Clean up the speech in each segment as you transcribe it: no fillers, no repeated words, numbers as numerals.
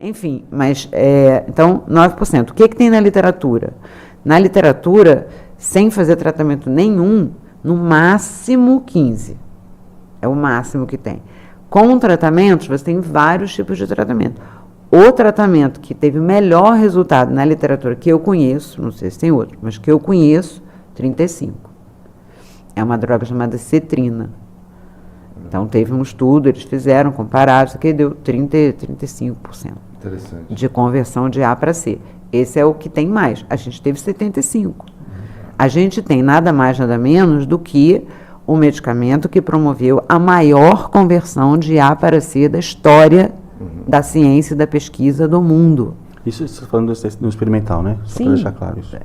Enfim, mas, então, 9%. O que tem na literatura? Na literatura, sem fazer tratamento nenhum, no máximo 15%. É o máximo que tem. Com tratamentos, você tem vários tipos de tratamento. O tratamento que teve o melhor resultado na literatura que eu conheço, não sei se tem outro, mas que eu conheço, 35%. É uma droga chamada cetrina. Então, teve um estudo, eles fizeram, compararam, isso aqui deu 35% de conversão de A para C. Esse é o que tem mais. A gente teve 75%. A gente tem nada mais, nada menos do que o medicamento que promoveu a maior conversão de A para C da história da ciência e da pesquisa do mundo. Isso você está falando do experimental, né? Só para deixar claro isso.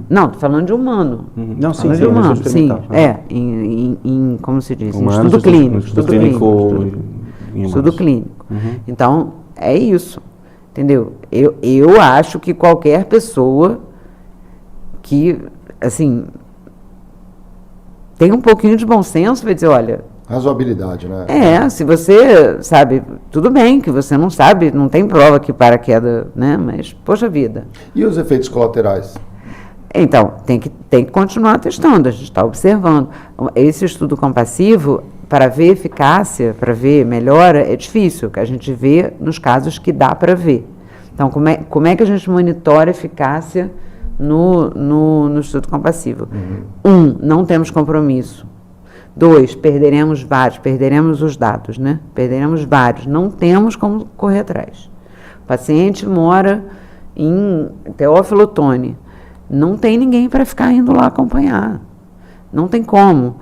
Não, estou falando de humano. Não, sim, de humano, sim. Em como se diz? Humano, estudo clínico. Estudo clínico. Então, é isso. Entendeu? Eu acho que qualquer pessoa que, assim, tem um pouquinho de bom senso vai dizer, olha... Razoabilidade, né? Se você sabe, tudo bem que você não sabe, não tem prova que paraquedas, né? Mas, poxa vida. E os efeitos colaterais? Então, tem que continuar testando, a gente está observando. Esse estudo compassivo, para ver eficácia, para ver melhora, é difícil, que a gente vê nos casos que dá para ver. Então, como é que a gente monitora a eficácia no estudo compassivo? Não temos compromisso. 2, perderemos os dados, né? Perderemos vários, não temos como correr atrás. O paciente mora em Teófilo Otoni, não tem ninguém para ficar indo lá acompanhar, não tem como.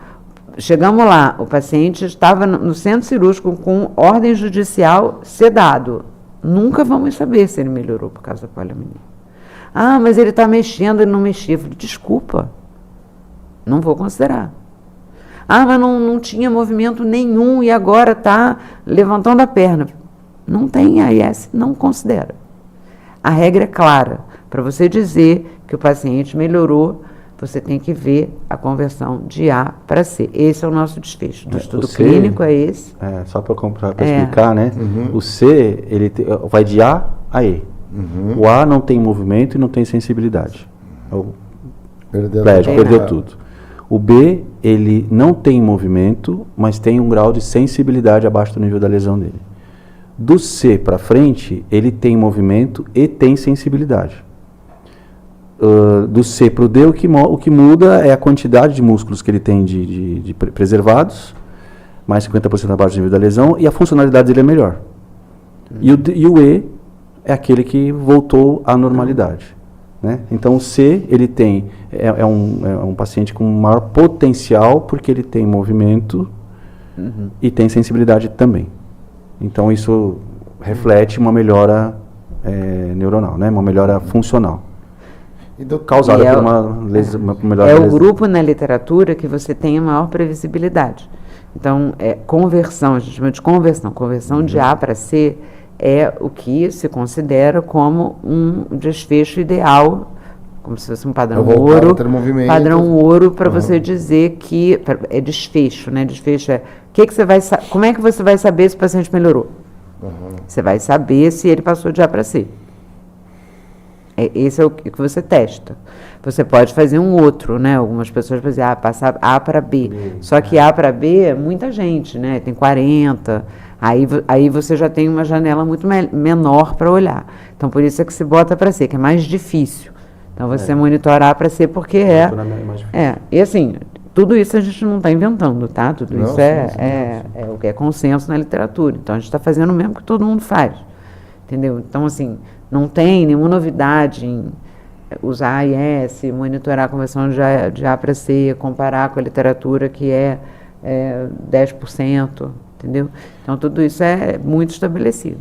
Chegamos lá, o paciente estava no centro cirúrgico com ordem judicial sedado, nunca vamos saber se ele melhorou por causa da poliomielite. Mas ele está mexendo, ele não mexia. Eu falei, desculpa, não vou considerar. Mas não tinha movimento nenhum e agora está levantando a perna. Não tem AIS, não considera. A regra é clara. Para você dizer que o paciente melhorou, você tem que ver a conversão de A para C. Esse é o nosso desfecho. Do estudo clínico é esse. Só para explicar, né? O C, ele vai de A a E. O A não tem movimento e não tem sensibilidade. Perdeu tudo. O B, ele não tem movimento, mas tem um grau de sensibilidade abaixo do nível da lesão dele. Do C para frente, ele tem movimento e tem sensibilidade. Do C para o D, o que muda é a quantidade de músculos que ele tem de preservados, mais 50% abaixo do nível da lesão, e a funcionalidade dele é melhor. E o E é aquele que voltou à normalidade. Né? Então, o C, ele tem, é um paciente com maior potencial, porque ele tem movimento e tem sensibilidade também. Então, isso reflete uma melhora neuronal, né? Uma melhora funcional. Causada por uma melhora da lesão. O grupo na literatura que você tem a maior previsibilidade. Então, conversão, a gente chama de conversão de A para C, é o que se considera como um desfecho ideal, como se fosse um padrão ouro para você dizer que é desfecho, né? Desfecho é como é que você vai saber se o paciente melhorou? Você vai saber se ele passou de A para C. Esse é o que você testa. Você pode fazer um outro, né? Algumas pessoas vão dizer, passar A para B. Só que A para B é muita gente, né? Tem 40. Aí você já tem uma janela muito menor para olhar. Então, por isso é que se bota para C, que é mais difícil. Então, você monitora A para C porque E assim, tudo isso a gente não está inventando, tá? Tudo isso é o que é consenso na literatura. Então, a gente está fazendo o mesmo que todo mundo faz. Entendeu? Então, assim, não tem nenhuma novidade em usar AIS, monitorar a conversão de A para C, comparar com a literatura que é 10%. Entendeu? Então, tudo isso é muito estabelecido.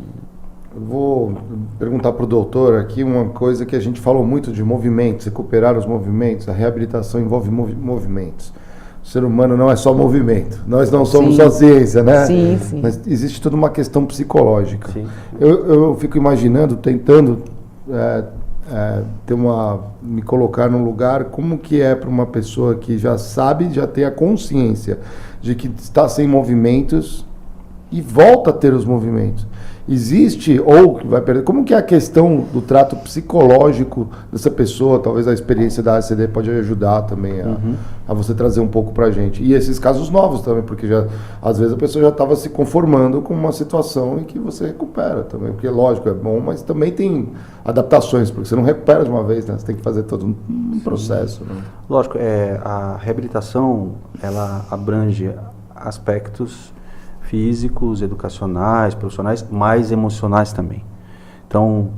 Eu vou perguntar para o doutor aqui uma coisa que a gente falou muito de movimentos, recuperar os movimentos, a reabilitação envolve movimentos. O ser humano não é só movimento, nós não somos só ciência, né? Sim. Mas existe toda uma questão psicológica. Eu fico imaginando, tentando me colocar num lugar, como que é para uma pessoa que já sabe, já tem a consciência de que está sem movimentos e volta a ter os movimentos. Existe, ou vai perder, como que é a questão do trato psicológico dessa pessoa? Talvez a experiência da ACD pode ajudar também a você trazer um pouco pra gente. E esses casos novos também, porque às vezes a pessoa já estava se conformando com uma situação em que você recupera também, porque lógico, é bom, mas também tem adaptações, porque você não recupera de uma vez, né? Você tem que fazer todo um processo. Né? Lógico, a reabilitação, ela abrange aspectos físicos, educacionais, profissionais, mais emocionais também. Então,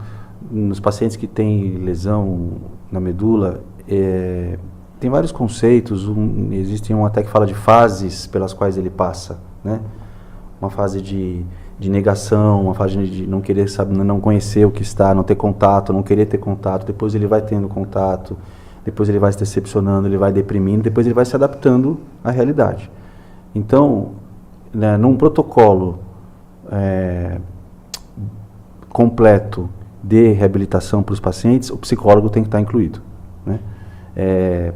nos pacientes que têm lesão na medula, tem vários conceitos, existe um até que fala de fases pelas quais ele passa, né? Uma fase de negação, uma fase de não querer saber, não conhecer o que está, não ter contato, não querer ter contato, depois ele vai tendo contato, depois ele vai se decepcionando, ele vai deprimindo, depois ele vai se adaptando à realidade. Então, né, num protocolo completo de reabilitação para os pacientes, o psicólogo tem que estar incluído, né?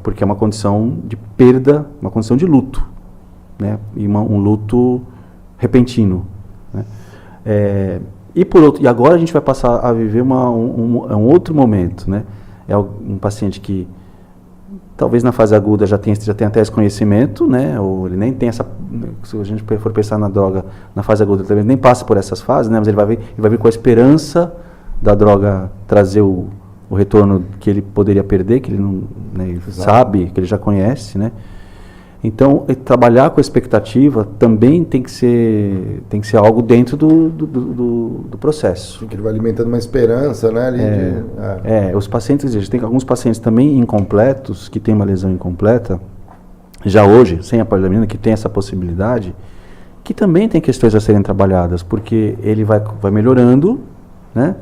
Porque é uma condição de perda, uma condição de luto, né? E um luto repentino, né? E agora a gente vai passar a viver um outro momento, né? É um paciente que talvez na fase aguda já tenha até esse conhecimento, né? Ou ele nem tem essa, se a gente for pensar na droga na fase aguda, ele nem passa por essas fases, né? Mas ele vai vir com a esperança da droga trazer o retorno que ele poderia perder, que ele não, né, ele sabe, que ele já conhece, né? Então, trabalhar com a expectativa também tem que ser algo dentro do processo. Que ele vai alimentando uma esperança, né? Os pacientes, a gente tem alguns pacientes também incompletos, que têm uma lesão incompleta, já hoje, sem a polilaminina, que tem essa possibilidade, que também tem questões a serem trabalhadas, porque ele vai melhorando, né?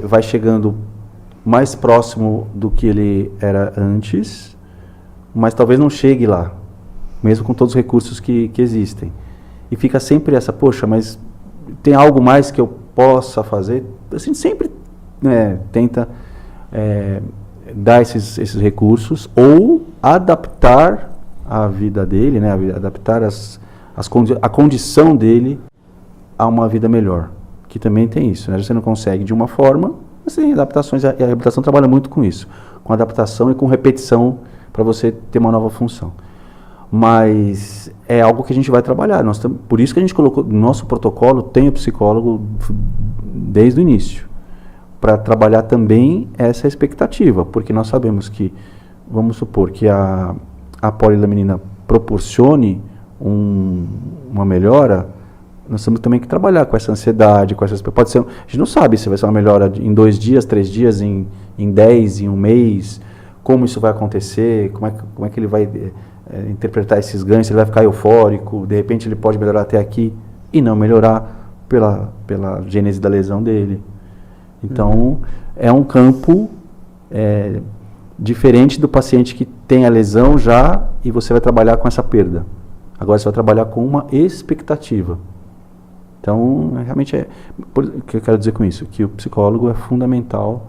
Vai chegando mais próximo do que ele era antes, mas talvez não chegue lá, mesmo com todos os recursos que existem. E fica sempre essa, poxa, mas tem algo mais que eu possa fazer? Assim, sempre tenta dar esses recursos ou adaptar a vida dele, né, adaptar a condição dele a uma vida melhor, que também tem isso, né? Você não consegue de uma forma, mas tem adaptações, e a reabilitação trabalha muito com isso, com adaptação e com repetição, para você ter uma nova função. Mas é algo que a gente vai trabalhar. Por isso que a gente colocou, no nosso protocolo tem o psicólogo desde o início, para trabalhar também essa expectativa, porque nós sabemos que, vamos supor que a polilaminina proporcione uma melhora, nós temos também que trabalhar com essa ansiedade, com essas, pode ser, a gente não sabe se vai ser uma melhora em 2 dias, 3 dias, em 10, em 1 mês, como isso vai acontecer, como é que ele vai interpretar esses ganhos, se ele vai ficar eufórico, de repente ele pode melhorar até aqui e não melhorar pela gênese da lesão dele. Então, é um campo diferente do paciente que tem a lesão já e você vai trabalhar com essa perda. Agora você vai trabalhar com uma expectativa. Então, realmente o que eu quero dizer com isso? Que o psicólogo é fundamental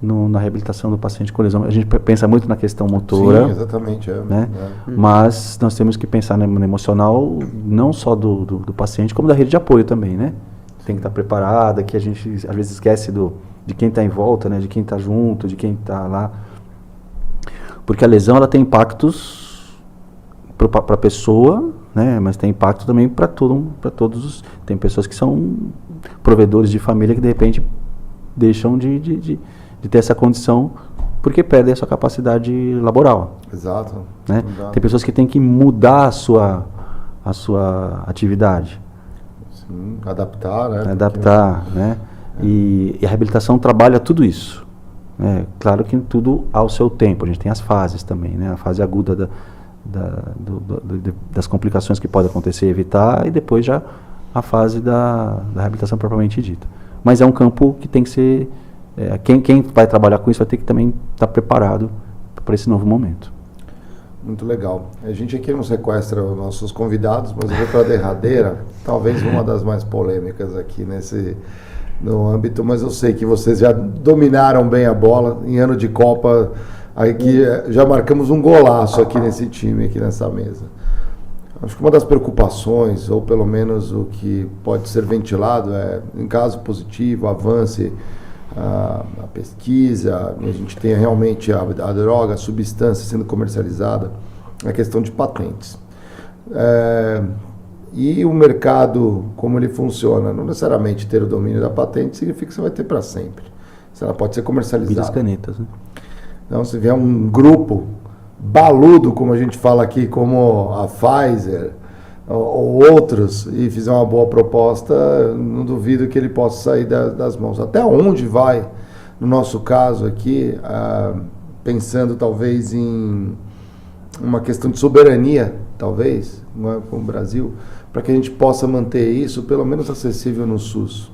na reabilitação do paciente com lesão. A gente pensa muito na questão motora. Sim, exatamente. Né? Mas nós temos que pensar no emocional, não só do paciente, como da rede de apoio também, né? Tem que estar preparada, que a gente às vezes esquece de quem está em volta, né? De quem está junto, de quem está lá. Porque a lesão ela tem impactos para a pessoa, né? Mas tem impacto também para todos. Tem pessoas que são provedores de família que de repente deixam de ter essa condição porque perdem a sua capacidade laboral. Exato. Né? Exato. Tem pessoas que têm que mudar a sua atividade. Sim, adaptar, né? Adaptar, né? E a reabilitação trabalha tudo isso. Né? Claro que tudo ao seu tempo. A gente tem as fases também, né? A fase aguda das complicações que podem acontecer, evitar, e depois já a fase da reabilitação propriamente dita. Mas é um campo que tem que ser... quem vai trabalhar com isso vai ter que também estar preparado para esse novo momento. Muito legal. A gente aqui não sequestra os nossos convidados, mas eu vou para a derradeira, talvez uma das mais polêmicas aqui no âmbito, mas eu sei que vocês já dominaram bem a bola em ano de Copa. Aqui já marcamos um golaço aqui nesse time, aqui nessa mesa. Acho que uma das preocupações, ou pelo menos o que pode ser ventilado, é, em caso positivo, avance a pesquisa, a gente tenha realmente a droga, a substância sendo comercializada, a questão de patentes. E o mercado, como ele funciona, não necessariamente ter o domínio da patente significa que você vai ter para sempre. Ela pode ser comercializada. As canetas, né? Então, se vier um grupo baludo, como a gente fala aqui, como a Pfizer ou outros, e fizer uma boa proposta, não duvido que ele possa sair das mãos. Até onde vai, no nosso caso aqui, pensando talvez em uma questão de soberania, talvez, com o Brasil, para que a gente possa manter isso pelo menos acessível no SUS.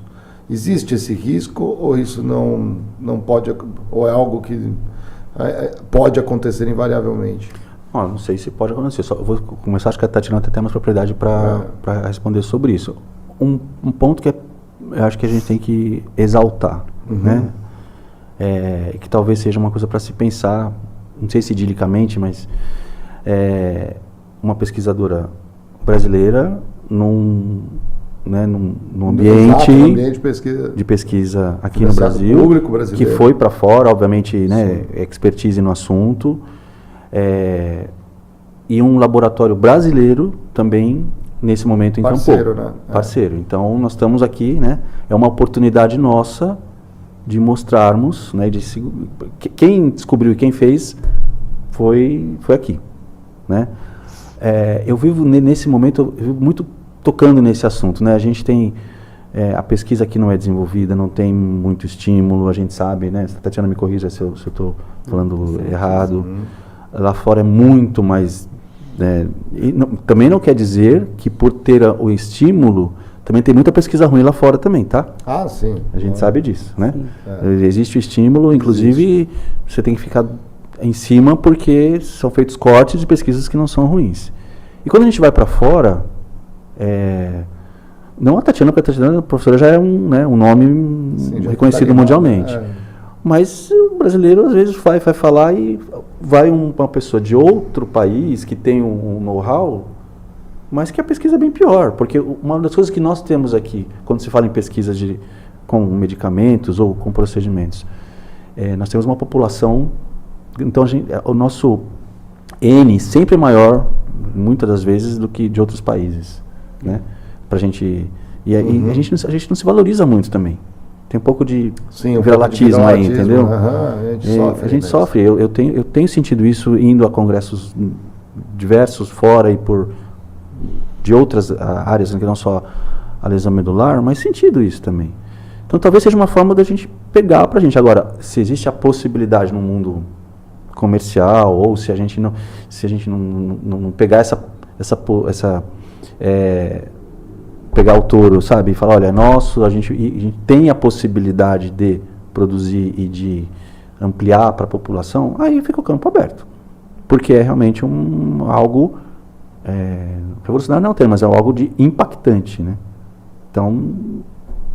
Existe esse risco ou isso não pode, ou é algo que pode acontecer invariavelmente? Não sei se pode acontecer. Só vou começar, acho que a Tatiana tem até mais propriedade para responder sobre isso. Um ponto que eu acho que a gente tem que exaltar, né? Que talvez seja uma coisa para se pensar, não sei se idillicamente, mas uma pesquisadora brasileira num ambiente de pesquisa aqui no Brasil, que foi para fora, obviamente, né, expertise no assunto, e um laboratório brasileiro também nesse momento em parceiro, Campo. Né? Parceiro. Então nós estamos aqui, né? É uma oportunidade nossa de mostrarmos, né? Quem descobriu e quem fez foi aqui, né? Eu vivo nesse momento, eu vivo muito tocando nesse assunto, né? A gente tem a pesquisa aqui não é desenvolvida, não tem muito estímulo, a gente sabe, né? A Tatiana me corrija se eu estou falando errado. Lá fora é muito mais... também não quer dizer que por ter o estímulo, também tem muita pesquisa ruim lá fora também, tá? Sim. A gente sabe disso, né? Existe o estímulo, inclusive você tem que ficar em cima porque são feitos cortes de pesquisas que não são ruins. E quando a gente vai para fora, não a Tatiana, porque a Tatiana, a professora, já é um nome reconhecido mundialmente. Mas o brasileiro às vezes vai falar e vai uma pessoa de outro país que tem um know-how, mas que a pesquisa é bem pior, porque uma das coisas que nós temos aqui, quando se fala em pesquisa com medicamentos ou com procedimentos, nós temos uma população, então o nosso N sempre é maior, muitas das vezes, do que de outros países, né? Pra gente, e a gente não se valoriza muito também. Tem um pouco de viralatismo aí, entendeu? A gente sofre. Eu tenho sentido isso indo a congressos diversos fora e de outras áreas, que não só a lesão medular, mas sentido isso também. Então talvez seja uma forma da gente pegar pra gente. Agora, se existe a possibilidade no mundo comercial, ou se a gente não pegar pegar o touro, sabe, e falar, olha, a gente tem a possibilidade de produzir e de ampliar para a população, aí fica o campo aberto. Porque é realmente algo, revolucionário não é o termo, mas é algo de impactante, né? Então,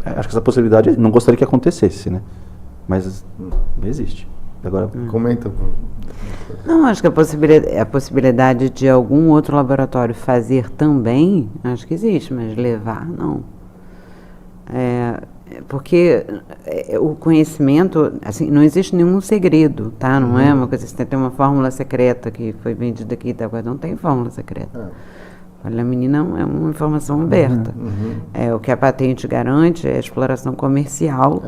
acho que essa possibilidade, não gostaria que acontecesse, né? Mas existe. Agora, comenta. Não, acho que a possibilidade de algum outro laboratório fazer também, acho que existe, mas levar, não. Porque o conhecimento, assim, não existe nenhum segredo, tá? Não é uma coisa, você tem uma fórmula secreta que foi vendida aqui, tá? Não tem fórmula secreta. Olha, a menina é uma informação aberta. O que a patente garante é a exploração comercial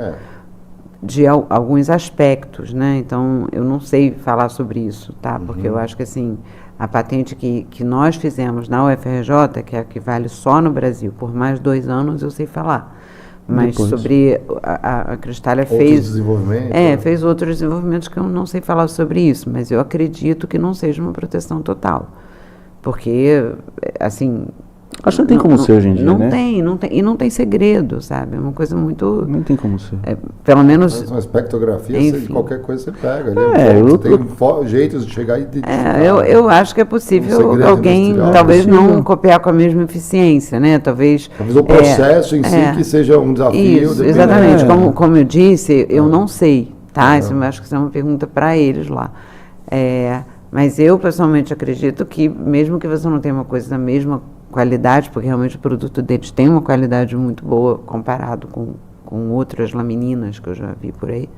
de alguns aspectos, né? Então, eu não sei falar sobre isso, tá? Porque eu acho que, assim, a patente que nós fizemos na UFRJ, que é a que vale só no Brasil, por mais 2 anos eu sei falar. Mas depois, sobre a Cristália fez outros desenvolvimentos que eu não sei falar sobre isso, mas eu acredito que não seja uma proteção total. Porque, assim... Acho que não tem como ser hoje em dia, né? Não tem, e não tem segredo, sabe? É uma coisa muito... Não tem como ser. Pelo menos... Mas uma espectrografia, qualquer coisa você pega. Você tem jeitos de chegar e identificar. Eu acho que é possível alguém, talvez não copiar com a mesma eficiência, né? Talvez o processo em si que seja um desafio. Isso, exatamente. Como eu disse, eu não sei, tá? Isso, eu acho que isso é uma pergunta para eles lá. Mas eu, pessoalmente, acredito que, mesmo que você não tenha uma coisa da mesma qualidade, porque realmente o produto deles tem uma qualidade muito boa comparado com outras lamininas que eu já vi por aí.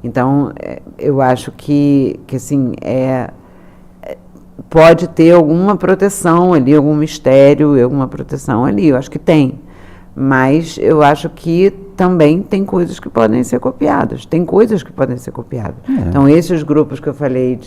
Então, eu acho que assim, pode ter alguma proteção ali, algum mistério, alguma proteção ali, eu acho que tem. Mas eu acho que também tem coisas que podem ser copiadas. Então, esses grupos que eu falei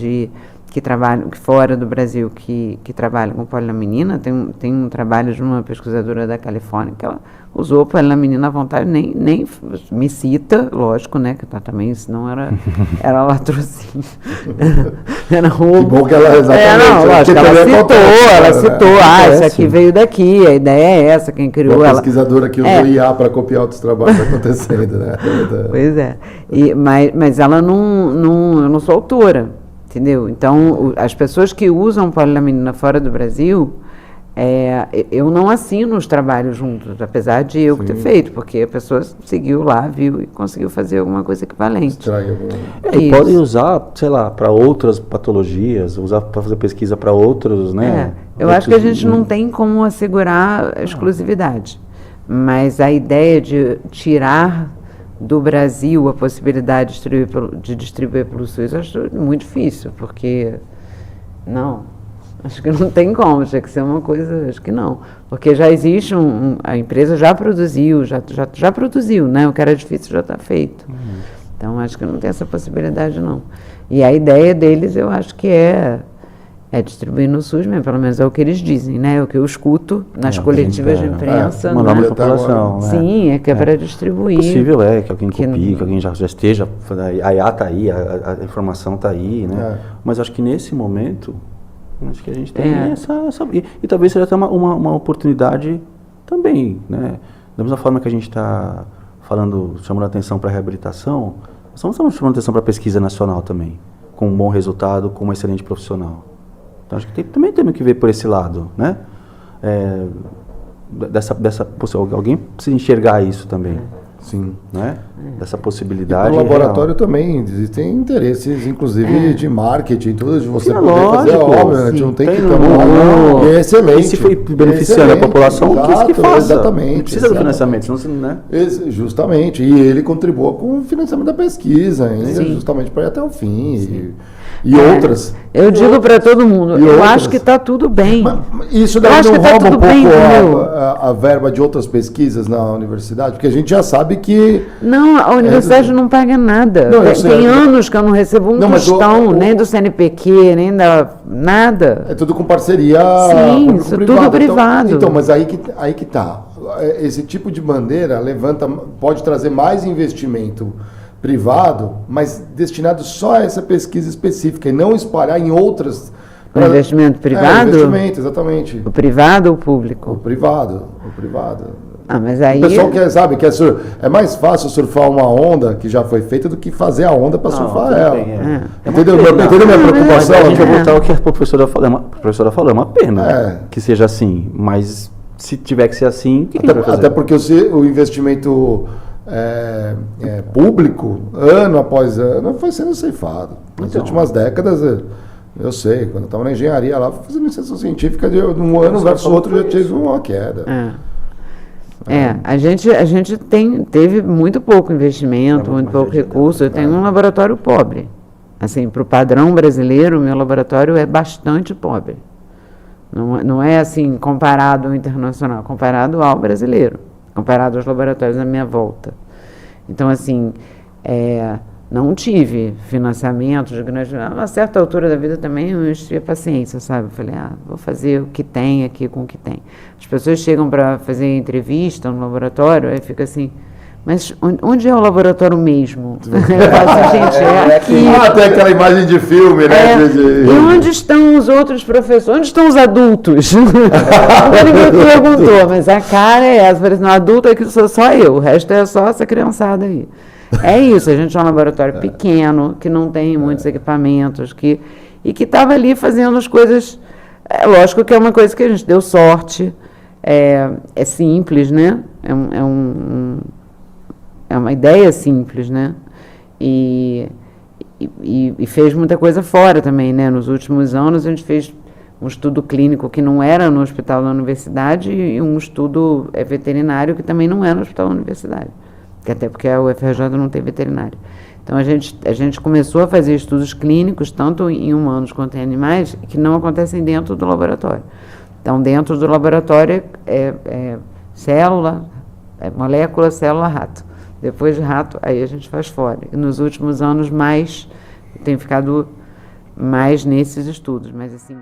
que trabalham fora do Brasil, que trabalham com polilaminina, tem um trabalho de uma pesquisadora da Califórnia que ela usou polilaminina à vontade, nem me cita, lógico, né, que tá também, senão era latrocínio, era roubo. Que bom que ela exatamente. Ela citou, isso aqui veio daqui, a ideia é essa, quem criou ela. A pesquisadora que usou IA para copiar outros trabalhos acontecendo, né? Pois é, mas ela eu não sou autora, entendeu? Então, as pessoas que usam polilaminina fora do Brasil, eu não assino os trabalhos juntos, apesar de eu ter feito, porque a pessoa seguiu lá, viu e conseguiu fazer alguma coisa equivalente. Pode usar, sei lá, para outras patologias, usar para fazer pesquisa para outros, né? Eu acho que a gente não tem como assegurar a exclusividade, mas a ideia de tirar do Brasil a possibilidade de distribuir pelo SUS, eu acho muito difícil, porque acho que não tem como, tinha que ser uma coisa, acho que não, porque já existe a empresa já produziu, né, o que era difícil já está feito, então acho que não tem essa possibilidade não, e a ideia deles eu acho que é distribuir no SUS mesmo, pelo menos é o que eles dizem, né? É o que eu escuto nas coletivas de imprensa. Mandar para a população. Sim, que é para distribuir. Possível que alguém copie, que alguém já esteja, a IA está aí, a informação está aí, né? Mas acho que nesse momento, acho que a gente tem essa e talvez seja até uma oportunidade também, né? Da mesma forma que a gente está chamando a atenção para a reabilitação, nós estamos chamando a atenção para a pesquisa nacional também, com um bom resultado, com um excelente profissional. Então, acho que também temos que ver por esse lado, né? Alguém precisa enxergar isso também. Sim. Né? Dessa possibilidade. E no laboratório também existem interesses, inclusive de marketing, tudo, de você poder fazer a obra, a gente não tem que tomar. É excelente. E se for beneficiando a população, que faça. Exatamente. Não precisa do financiamento, senão, né? Justamente. E ele contribua com o financiamento da pesquisa, ainda, justamente para ir até o fim. E outras. Eu digo para todo mundo, eu acho que está tudo bem. Mas isso daí não rouba um pouco a verba de outras pesquisas na universidade? Porque a gente já sabe que... Não, a universidade não paga nada. Tem anos que eu não recebo um tostão, nem do CNPq, nem nada. É tudo com parceria. Sim, isso é tudo privado. Então, mas aí que tá. Esse tipo de bandeira pode trazer mais investimento privado, mas destinado só a essa pesquisa específica e não espalhar em outras. O investimento privado? Investimento, exatamente. O privado ou o público? O privado. Mas aí... O pessoal é mais fácil surfar uma onda que já foi feita do que fazer a onda para surfar ela. Entendeu minha preocupação? A gente vai voltar ao que a professora falou, é uma pena que seja assim, mas se tiver que ser assim, o que a gente vai fazer? Até porque o investimento público, ano após ano, foi sendo ceifado. Nas últimas décadas, eu sei, quando eu estava na engenharia lá, fazendo iniciação científica, de um ano versus outro já teve uma queda. A gente teve muito pouco investimento, muito pouco recurso. Eu tenho um laboratório pobre. Assim, para o padrão brasileiro, o meu laboratório é bastante pobre. Não é assim, comparado ao internacional, comparado ao brasileiro, comparado aos laboratórios à minha volta. Então, assim, não tive financiamento de grande... A uma certa altura da vida também eu enchi a paciência, sabe? Eu falei, vou fazer o que tem aqui com o que tem. As pessoas chegam para fazer entrevista no laboratório, aí fica assim, mas onde é o laboratório mesmo? Eu falo assim, gente, é aqui. Tem aquela imagem de filme, né? E onde estão os outros professores? Onde estão os adultos? Ninguém perguntou, mas a cara é essa. Parece, adulto aqui sou só eu, o resto é só essa criançada aí. É isso, a gente é um laboratório pequeno, que não tem muitos equipamentos, e que estava ali fazendo as coisas. Lógico que é uma coisa que a gente deu sorte, é simples, né? É uma ideia simples, né? E e fez muita coisa fora também, né? Nos últimos anos a gente fez um estudo clínico que não era no hospital da universidade e um estudo veterinário que também não era no hospital da universidade, que até porque a UFRJ não tem veterinário. Então a gente começou a fazer estudos clínicos, tanto em humanos quanto em animais, que não acontecem dentro do laboratório. Então dentro do laboratório é célula, molécula, célula, rato. Depois de rato, aí a gente faz fora. E nos últimos anos tem ficado mais nesses estudos, mas assim...